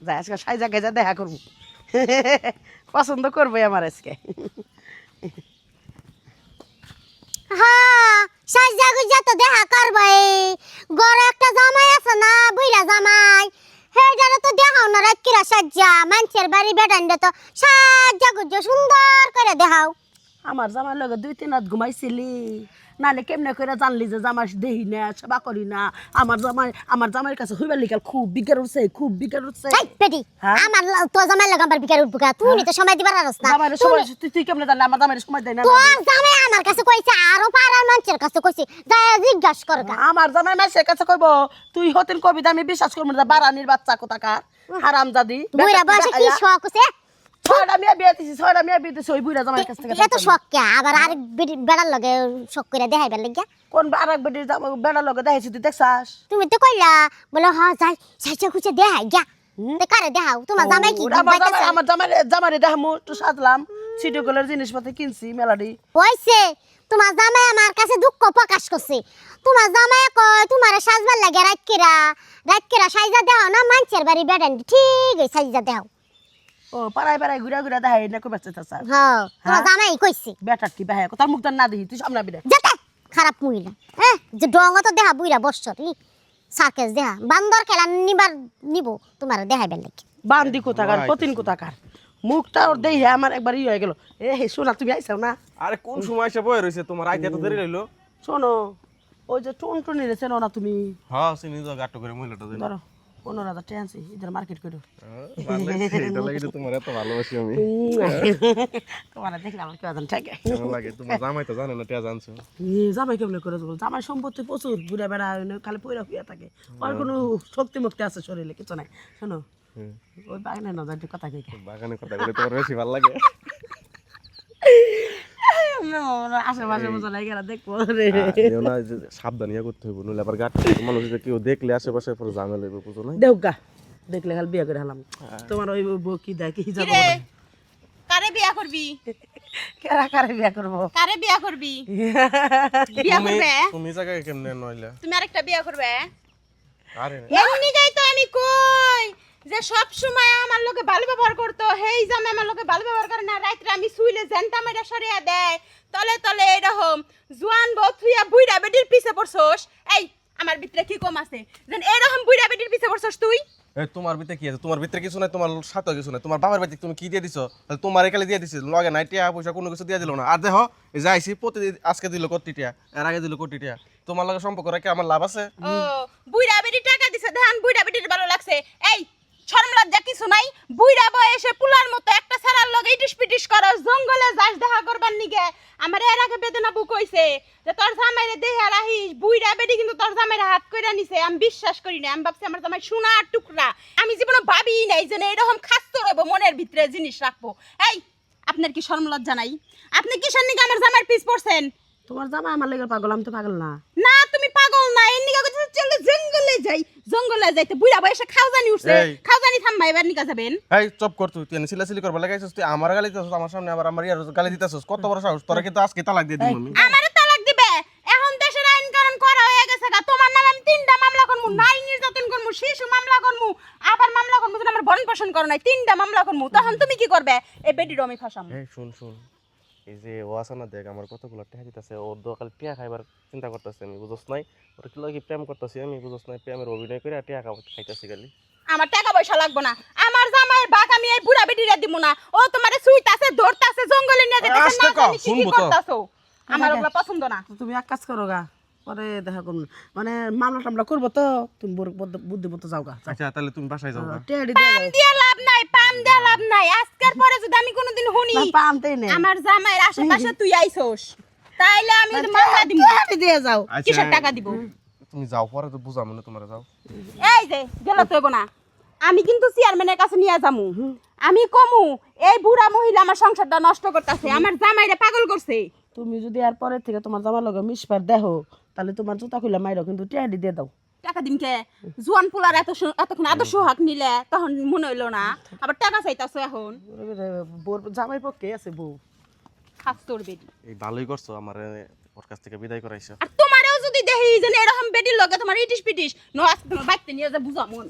যাই আজকে সাইজা গাইজা দেখা করবো পছন্দ করবে আমার আজকে হ্যাঁ সাজা গুজা তো দেখা করবে গড়ে একটা জামাই আছে না বুইরা জামাই হেডারে তো দেখাও না রাত কিরা সাজা মানুষের বাড়ি বেড়ান্ডে তো সাজা গুজা সুন্দর করে দেখাও আমার জামার লগে 2-3 রাত ঘুমাইছিলি নালে কেমনে করে জানলি যে জামাই দেহি না সেবা করি না আমার জামাইয়ের কাছে হইবার লিখাল খুব বিকার উঠছে এই পেটি হ্যাঁ? আমার তো জামাই লাগা আমার বিকার উঠবো তুই তো সময় দিবার পারছ না জামাইয়ের সময় তুই কেমনে জানলি আমার জামাইয়ের সময় দেয় না তোর জামাই আমার কাছে কইছে আরো পাড়ার মানুষের কাছে কইছে যাই জিজ্ঞাসা কর গা আমার জামাই মাসের কাছে কইব তুই হতেন কবিতা আমি বিশ্বাস করব না বারানির বাচ্চা কোথাকার হারামজাদি বুইরা বসে কি শখ আছে ছয়টা মেয়ে বিয়ে দিছি ওই বুইরা জামাইয়ের কাছ থেকে এত শখ কে আবার আরেক বেড়ার লগে শখ করে দেখাইবার লাগিয়া কোন আরেক বেটির বেড়ার লগে দেখাইছি তুই দেখছাস তুমি তো কইলা বলে হ্যাঁ যাই সাইচা খুঁজে দেখাই গা তে কারে দেখাও তোমার জামাই কি আমার জামাইরে দেখামু একটু সাজলাম সিটি কলের জিনিসপত্র কিনছি মেলাডি হইছে তোমার জামাই আমার কাছে দুঃখ প্রকাশ করছে তোমার জামাই কয় তোমারে সাজবার লাগে রাতকেরা সাইজা দেখাও না মানুষের বাড়ি বেড়ান ঠিক এই সাইজা দেখাও ও পাড়ায় ঘুরা দেখাই না কই বাচ্চা চাচা হ্যাঁ তোমার জামাই কইছে বেটার কি বাহে তার মুখটা না দেখি তুই সামনে বিরে যেতে খারাপ মহিলা হ্যাঁ যে ডঙ্গ তো দেখা বুইরা বছর সার্কেস দেখা বান্দর খেলা নিব তোমার দেখাইবার লাগে বান্দি কোথাকার কতিন কোথাকার মুখটা ওর দেখে আমার একবার হয়ে গেল হে শোনা তুমি আইসাও না আরে কোন সময় এসে বয়ে রইছে তোমার আইতে এত দেরি হইলো শোনো ওই যে টুনটুনি রেছে না তুমি হ্যাঁ চিনি তো গাট্টো করে মহিলাটা দিন ধরো 15,000 টাকা আনছি ইধার মার্কেট করো এটা লাগে তোমার এত ভালোবাসি আমি তোমার দেখলাম আমার কেমন থাকে কেমন লাগে তোমার জামাই তো জানে না টিয়া জানছো জামাই কেমন করে বল জামাই সম্পত্তি প্রচুর ঘুরে বেড়া খালি পয়রা হইয়া থাকে আর কোনো শক্তি মুক্তি আছে শরীরে কিছু নাই শোনো ওই বাগানে না যাই কথা কই বাগানে কথা বলে তোমার বেশি ভালো লাগে আশেপাশে মতো লাগে না দেখবো রে না সাবধানিয়া করতে হইব নইলে আবার গাট মানুষ যে কেউ দেখলে আশেপাশে পরে ঝামেলা হইবে বুঝো না দেউকা দেখলে খালি বিয়ে করে হলাম তোমার ওই বউ কি দেয় কি যাবো কারে বিয়া করবি কেরা কারে বিয়ে করবো কারে বিয়া করবি বিয়া করবে তুমি জায়গায় কেমনে নইলে তুমি আরেকটা বিয়া করবে আরে এমনি গাই তো আমি কই যে সব সময় আমার লোকে ভালো ব্যবহার করতো হেই জামে আমার লোকে ভালো ব্যবহার করে না রাইতে আমি শুইলে জানতা মেরা সরিয়া দেয় তলে তলে এরকম জোয়ান বউ থুইয়া বুইড়া বেটির পিছে পড়ছস এই আমার ভিতরে কি কম আছে যেন এরকম বুইড়া বেটির পিছে পড়ছস তুই এই তোমার ভিতরে কি আছে তোমার ভিতরে কিছু নাই তোমার সাথে কিছু নাই তোমার বাবার বাড়িতে তুমি কি দিয়ে দিছো তোমার একালে দিয়ে দিছিস লগে নাই টিয়া পয়সা কোনো কিছু দিয়ে দিল না আর দেখো এই যাইছি প্রতিদিন আজকে দিল কোটি টিয়া এর আগে দিল কোটি টিয়া তোমার লগে সম্পর্ক রাখে আমার লাভ আছে ও বুইড়া বেটি টাকা দিছে ধান বুইড়া বেটির ভালো লাগছে এই শরম লজ্জা কিছু নাই বুইড়া বয়সে পুলার মতো একটা ছাড়ার লগে ইটিস পিটিস করো জঙ্গলে যাস দেখা করবার নিগে আমার এর আগে বেদনা বুক হইছে যে তোর জামাইরে দেহে রাহিস বুইড়া বেটি কিন্তু তোর জামাইরে হাত কইরা নিছে আমি বিশ্বাস করি না আমি ভাবছি আমার জামাই সোনার টুকরা আমি জীবনে ভাবি নাই যে এরকম খাস্ত রইব মনের ভিতরে জিনিস রাখবো এই আপনার কি শরম লজ্জা নাই আপনি কিসের নিগে আমার জামাইয়ের পিছ পড়ছেন তোমার জামাই আমার লেগে পাগল আমি তো পাগল না না তুমি পাগল না এর নিগা কইছে চলে জঙ্গলে যাইতে বুইড়া বয়সে খাওজানি উঠছে এই। খাওজানি থাম্মা এবার নিকা যাবেন এই চুপ কর তুই সিলাসিলি করবা লাগাইছিস তুই আমার গালি দিতেছিস আমার সামনে আবার আমার ইয়ার গালি দিতেছিস কত বড় সাহস তোরা কিন্তু আজকে তালাক দিয়ে দিই আমি আমারে তালাক দিবে এখন দেশের আইন কানুন করা হয়ে গেছে গা তোমার নামে আমি 3টা মামলা করমু নারী নির্যাতন করমু শিশু মামলা করমু আবার মামলা করমু যদি আমার ভরণ পোষণ করো নাই 3টা মামলা করমু তখন তুমি কি করবে এই বেটির আমি ফাঁসাম এই শুন এই যে ও আছে না দেখ আমার কতগুলো টিয়া দিতেছে ওর দোকাল টিয়া খাইবার চিন্তা করতেছে আমি বুঝছ নাই ওর কি লাগে প্রেম করতেছি আমি বুঝছ নাই প্রেমের অভিনয় করে টিয়া খাইতেছি খালি আমার টাকা পয়সা লাগবে না আমার জামাইয়ের বাক আমি এই বুড়া বেটিরে দিব না ও তোমারে সুইতাছে ধরতাছে জঙ্গলে নিয়ে যেতেছে আস্তে না কও, জানি কি শুনবো তো। করতাছো আমার ওগুলা পছন্দ না তুমি এক কাজ করো গা পরে দেখা করুন মানে মামলা টামলা করবো তো তুমি বুদ্ধি মতো যাও গা আচ্ছা তাহলে তুমি বাসায় যাও টেডি পাম দিয়া লাভ নাই পাম দিয়া লাভ নাই আজকের পরে যদি আমি কোনোদিন শুনি পামতেই নেই আমার জামাইয়ের আশেপাশে তুই আইছস তাইলে আমি তো মামলা দিব টেডি দিয়ে যাও কিসের টাকা দিব তুমি যাও পরে তো বুঝাবো না তোমরা যাও এই যে গেল তো না আমি কিন্তু চেয়ারম্যানের কাছে নিয়ে যামু আমি কমু এই বুড়া মহিলা আমার সংসারটা নষ্ট করতেছে আমার জামাইরে পাগল করছে তুমি যদি আর পরে থেকে তোমার জামার লগে মিশবার দেখো তাহলে তোমার জুতা খুলে মাইরো কিন্তু টেডি দিয়ে দাও টাকা দিনকে জোয়ান পোলার এতক্ষণ আদর্শ হাক নিলে তখন মনে হইলো না আবার টাকা চাইতাছো এখন জামাই পক্ষে আছে বউ খাস তোর বেটি এই ভালোই করছো আমার ওর কাছ থেকে বিদায় করাইছো আর তোমারও যদি দেখি যে এরকম বেটির লগে তোমার ইটিস পিটিস নো আজকে তোমার বাইতে নিয়ে যা বুঝামু